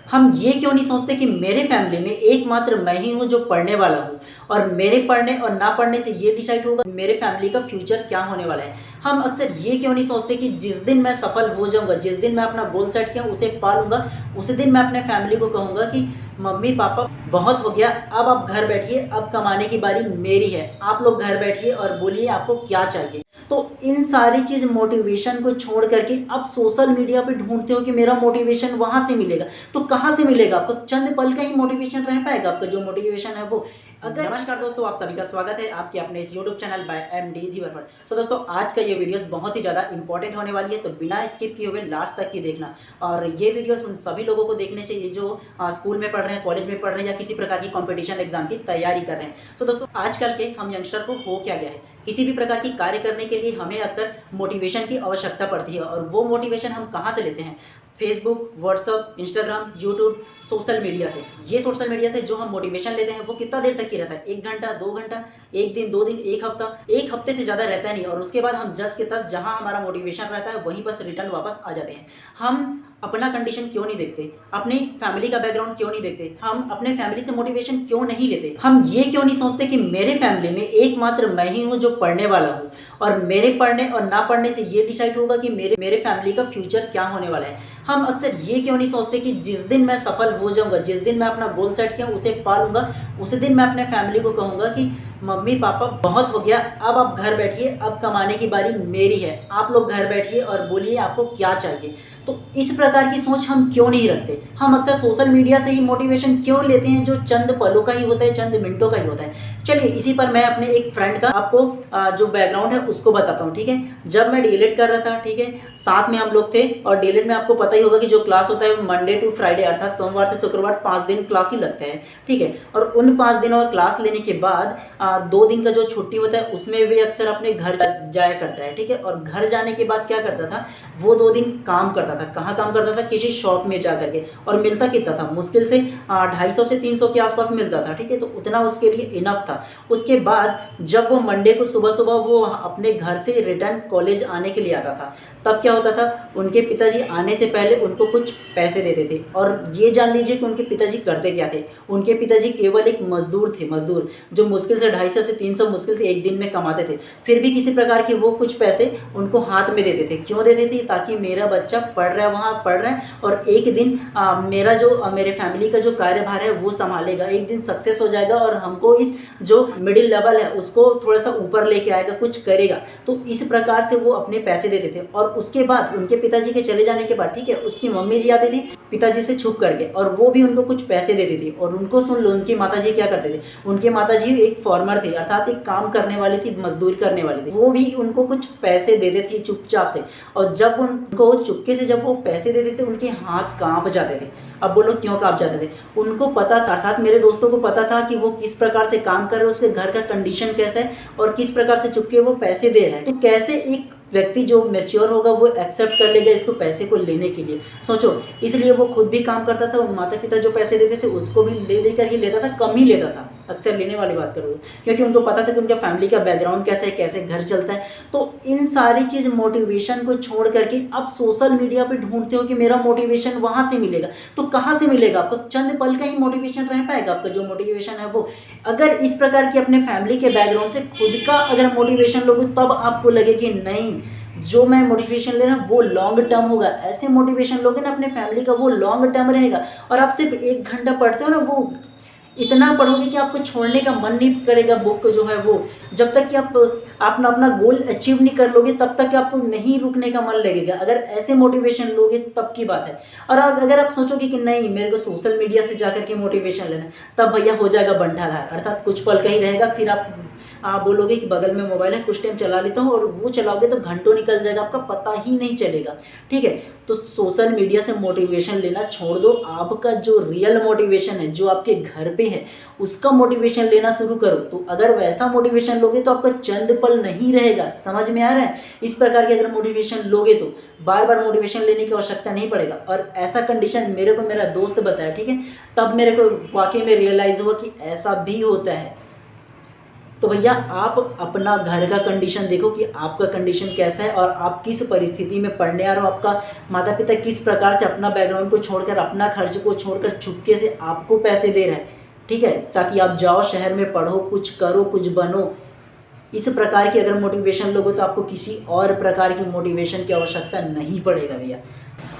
हम ये क्यों नहीं सोचते कि मेरे फैमिली में एकमात्र मैं ही हूँ जो पढ़ने वाला हूँ और मेरे पढ़ने और ना पढ़ने से ये डिसाइड होगा मेरे फैमिली का फ्यूचर क्या होने वाला है। हम अक्सर ये क्यों नहीं सोचते कि जिस दिन मैं सफल हो जाऊंगा, जिस दिन मैं अपना गोल सेट किया उसे पा लूंगा, उसी दिन मैं अपने फैमिली को कहूँगा कि मम्मी पापा बहुत हो गया, अब आप घर बैठिए, अब कमाने की बारी मेरी है, आप लोग घर बैठिए और बोलिए आपको क्या चाहिए। तो इन सारी चीज़ मोटिवेशन को छोड़ करके अब सोशल मीडिया पे ढूंढते हो कि मेरा मोटिवेशन वहाँ से मिलेगा। तो कहाँ से मिलेगा? आपको चंद पल का ही मोटिवेशन रह पाएगा, आपका जो मोटिवेशन है वो। अगर नमस्कार दोस्तों, आप सभी का स्वागत है आपके अपने इस यूट्यूब चैनल बाय एमडी धीवरकर। सो दोस्तों, आज का ये वीडियोस बहुत ही ज़्यादा इंपॉर्टेंट होने वाली है, तो बिना स्किप किए हुए लास्ट तक की देखना। और ये वीडियोस उन सभी लोगों को देखने चाहिए जो स्कूल में पढ़ रहे हैं, कॉलेज में पढ़ रहे हैं या किसी प्रकार की कॉम्पिटिशन एग्जाम की तैयारी कर रहे हैं। सो दोस्तों, आजकल के हम यंगस्टर को हो क्या गया है, किसी भी प्रकार की कार्य करने के लिए हमें अक्सर मोटिवेशन की आवश्यकता पड़ती है। और वो मोटिवेशन हम कहाँ से लेते हैं? Facebook, WhatsApp, Instagram, YouTube, social media से। ये सोशल मीडिया से जो हम मोटिवेशन लेते हैं वो कितना देर तक की रहता है? 1 घंटा, 2 घंटा, 1 दिन, 2 दिन, 1 हफ्ता, 1 हफ्ते से ज़्यादा रहता नहीं। और उसके बाद हम जस के तस जहाँ हमारा मोटिवेशन रहता है वहीं बस रिटर्न वापस आ जाते हैं। हम अपना कंडीशन क्यों नहीं देखते? अपनी फैमिली का बैकग्राउंड क्यों नहीं देखते? हम अपने फैमिली से मोटिवेशन क्यों नहीं लेते? हम ये क्यों नहीं सोचते कि मेरे फैमिली में एकमात्र मैं ही हूँ जो पढ़ने वाला हूँ और मेरे पढ़ने और ना पढ़ने से ये डिसाइड होगा कि मेरे फैमिली का फ्यूचर क्या होने वाला है। हम अक्सर ये क्यों नहीं सोचते कि जिस दिन मैं सफल हो जाऊंगा, जिस दिन मैं अपना गोल सेट किया उसे पा लूंगा, उसी दिन मैं अपने फैमिली को कहूँगा कि मम्मी पापा बहुत हो गया, अब आप घर बैठिए, अब कमाने की बारी मेरी है, आप लोग घर बैठिए और बोलिए आपको क्या चाहिए। तो इस प्रकार की सोच हम क्यों नहीं रखते? हम अक्सर सोशल मीडिया से ही मोटिवेशन क्यों लेते हैं जो चंद पलों का ही होता है, चंद मिनटों का ही होता है। चलिए इसी पर मैं अपने एक फ्रेंड का आपको जो बैकग्राउंड है उसको बताता हूँ, ठीक है। जब मैं डीएलएड कर रहा था, ठीक है, साथ में हम लोग थे। और डीएलएड में आपको पता ही होगा कि जो क्लास होता है मंडे टू फ्राइडे, अर्थात सोमवार से शुक्रवार 5 दिन क्लास ही लगते हैं, ठीक है। और उन 5 दिनों का क्लास लेने के बाद 2 दिन का जो छुट्टी होता है उसमें वे अक्सर अपने घर जाया करता है, ठीक है। और घर जाने के बाद क्या करता था, वो 2 दिन काम करता था। कहाँ काम करता था? किसी शॉप में जा करके। और मिलता कितना था? मुश्किल से 250 से 300 के आसपास मिलता था, ठीक है। तो उतना उसके लिए इनफ था। उसके बाद जब वो मंडे को सुबह सुबह वो अपने घर से रिटर्न कॉलेज आने के लिए आता था, तब क्या होता था, उनके पिताजी आने से पहले उनको कुछ पैसे देते थे। और ये जान लीजिए कि उनके पिताजी करते क्या थे। उनके पिताजी केवल एक मजदूर थे, मजदूर जो मुश्किल से 250 से 300 मुश्किल से एक दिन में कमाते थे। फिर भी किसी प्रकार के वो कुछ पैसे उनको हाथ में देते थे। क्यों देते थे? ताकि मेरा बच्चा पढ़ रहा है, वहाँ पढ़ रहा है और एक दिन मेरा जो मेरे फैमिली का जो कार्यभार है वो संभालेगा, एक दिन सक्सेस हो जाएगा और हमको इस जो मिडिल लेवल है उसको थोड़ा सा ऊपर लेके आएगा, कुछ करेगा। तो इस प्रकार से वो अपने पैसे देते थे। और उसके बाद उनके पिताजी के चले जाने के बाद, ठीक है, उसकी मम्मी जी आती थी पिताजी से छुप करके और वो भी उनको कुछ पैसे देती थी। और उनको सुन लो, उनकी माताजी क्या करते थे, उनके माताजी एक फार्मर थी, अर्थात एक काम करने वाली थी, मजदूरी करने वाली थी। वो भी उनको कुछ पैसे देते थे चुपचाप से। और जब उनको चुपके से जब वो पैसे देते थे उनके हाथ कांप जाते थे। अब बोलो क्यों कांप जाते थे? उनको पता था, अर्थात मेरे दोस्तों को पता था कि वो किस प्रकार से काम कर रहे हैं, उसके घर का कंडीशन कैसा है और किस प्रकार से चुपके वो पैसे दे रहे हैं। तो कैसे एक व्यक्ति जो मैच्योर होगा वो एक्सेप्ट कर लेगा इसको पैसे को लेने के लिए? सोचो। इसलिए वो खुद भी काम करता था, उन माता पिता जो पैसे देते थे उसको भी ले देकर ही लेता था, कम ही लेता था, अक्सर लेने वाली बात करो, क्योंकि उनको पता था कि उनका फैमिली का बैकग्राउंड कैसे है, कैसे घर चलता है। तो इन सारी चीज़ मोटिवेशन को छोड़ करके अब सोशल मीडिया पे ढूंढते हो कि मेरा मोटिवेशन वहाँ से मिलेगा। तो कहाँ से मिलेगा? आपको चंद पल का ही मोटिवेशन रह पाएगा, आपका जो मोटिवेशन है वो। अगर इस प्रकार की अपने फैमिली के बैकग्राउंड से खुद का अगर मोटिवेशन लोगे तब आपको लगे कि नहीं, जो मैं मोटिवेशन ले रहा हूँ वो लॉन्ग टर्म होगा। ऐसे मोटिवेशन लोगे ना अपने फैमिली का, वो लॉन्ग टर्म रहेगा। और आप सिर्फ 1 घंटा पढ़ते हो ना, वो इतना पढ़ोगे कि आपको छोड़ने का मन नहीं करेगा बुक जो है वो। जब तक कि आप अपना गोल अचीव नहीं कर लोगे तब तक कि आपको नहीं रुकने का मन लगेगा। अगर ऐसे मोटिवेशन लोगे तब की बात है। और अगर आप सोचोगे कि नहीं मेरे को सोशल मीडिया से जाकर के मोटिवेशन लेना, तब भैया हो जाएगा बंटाधार, अर्थात कुछ पल का ही रहेगा। फिर आप बोलोगे कि बगल में मोबाइल है, कुछ टाइम चला लेता हूँ, और वो चलाओगे तो घंटों निकल जाएगा, आपका पता ही नहीं चलेगा, ठीक है। तो सोशल मीडिया से मोटिवेशन लेना छोड़ दो। आपका जो रियल मोटिवेशन है, जो आपके घर पे है, उसका मोटिवेशन लेना शुरू करो। तो अगर वैसा मोटिवेशन लोगे तो आपका चंद पल नहीं रहेगा। समझ में आ रहा है? इस प्रकार के अगर मोटिवेशन लोगे तो बार बार मोटिवेशन लेने की आवश्यकता नहीं पड़ेगा। और ऐसा कंडीशन मेरे को मेरा दोस्त बताया, ठीक है, तब मेरे को वाकई में रियलाइज हुआ कि ऐसा भी होता है। तो भैया आप अपना घर का कंडीशन देखो कि आपका कंडीशन कैसा है और आप किस परिस्थिति में पढ़ने आ रहे हो। आपका माता पिता किस प्रकार से अपना बैकग्राउंड को छोड़कर, अपना खर्च को छोड़कर चुपके से आपको पैसे दे रहे हैं, ठीक है, ताकि आप जाओ शहर में पढ़ो, कुछ करो, कुछ बनो। इस प्रकार की अगर मोटिवेशन लोगे तो आपको किसी और प्रकार की मोटिवेशन की आवश्यकता नहीं पड़ेगा भैया।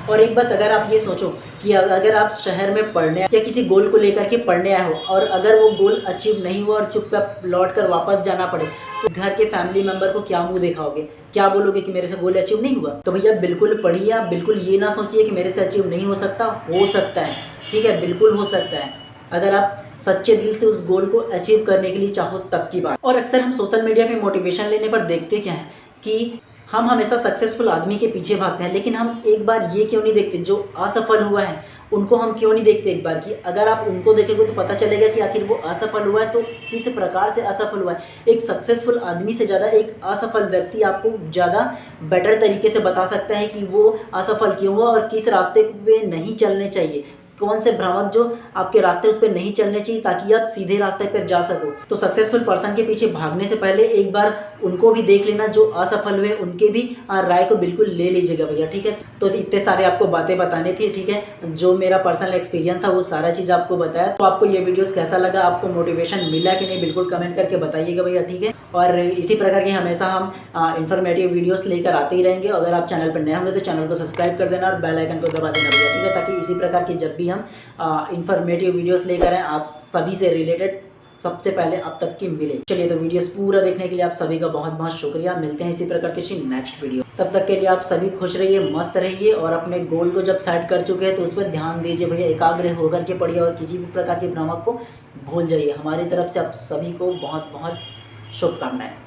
और एक बात अगर आप ये सोचो कि अगर आप शहर में पढ़ने या किसी गोल को लेकर के पढ़ने आए हो और अगर वो गोल अचीव नहीं हुआ और चुपचाप लौट कर वापस जाना पड़े, तो घर के फैमिली मेंबर को क्या मुंह दिखाओगे, क्या बोलोगे कि मेरे से गोल अचीव नहीं हुआ। तो भैया बिल्कुल पढ़िए, आप बिल्कुल ये ना सोचिए कि मेरे से अचीव नहीं हो सकता, हो सकता है, ठीक है, बिल्कुल हो सकता है, अगर आप सच्चे दिल से उस गोल को अचीव करने के लिए चाहो तब की बात। और अक्सर हम सोशल मीडिया पे मोटिवेशन लेने पर देखते क्या है कि हम हमेशा सक्सेसफुल आदमी के पीछे भागते हैं, लेकिन हम एक बार ये क्यों नहीं देखते जो असफल हुआ है उनको हम क्यों नहीं देखते एक बार कि अगर आप उनको देखेंगे तो पता चलेगा कि आखिर वो असफल हुआ है तो किस प्रकार से असफल हुआ है। एक सक्सेसफुल आदमी से ज़्यादा एक असफल व्यक्ति आपको ज़्यादा बेटर तरीके से बता सकता है कि वो असफल क्यों हुआ और किस रास्ते पे नहीं चलने चाहिए, कौन से भ्रामक जो आपके रास्ते उस पर नहीं चलने चाहिए ताकि आप सीधे रास्ते पर जा सको। तो सक्सेसफुल पर्सन के पीछे भागने से पहले एक बार उनको भी देख लेना जो असफल हुए, उनके भी राय को बिल्कुल ले लीजिएगा भैया, ठीक है। तो इतने सारे आपको बातें बताने थी, ठीक है, जो मेरा पर्सनल एक्सपीरियंस था वो सारा चीज़ आपको बताया। तो आपको ये वीडियोस कैसा लगा, आपको मोटिवेशन मिला कि नहीं, बिल्कुल कमेंट करके बताइएगा भैया, ठीक है। और इसी प्रकार की हमेशा हम इन्फॉर्मेटिव वीडियोस लेकर आते ही रहेंगे। अगर आप चैनल पर नए होंगे तो चैनल को सब्सक्राइब कर देना और बेल आइकन को दबा देना भैया, ठीक है, ताकि इसी प्रकार की जब भी हम इन्फॉर्मेटिव वीडियोस लेकर आए आप सभी से रिलेटेड सबसे पहले अब तक की मिले। चलिए, तो वीडियोस पूरा देखने के लिए आप सभी का बहुत बहुत शुक्रिया। मिलते हैं इसी प्रकार किसी नेक्स्ट वीडियो, तब तक के लिए आप सभी खुश रहिए, मस्त रहिए और अपने गोल को जब सेट कर चुके हैं तो उस पर ध्यान दीजिए भैया, एकाग्र होकर के पढ़िए और किसी भी प्रकार के भ्रामक को भूल जाइए। हमारी तरफ से आप सभी को बहुत बहुत शुभकामनाएं।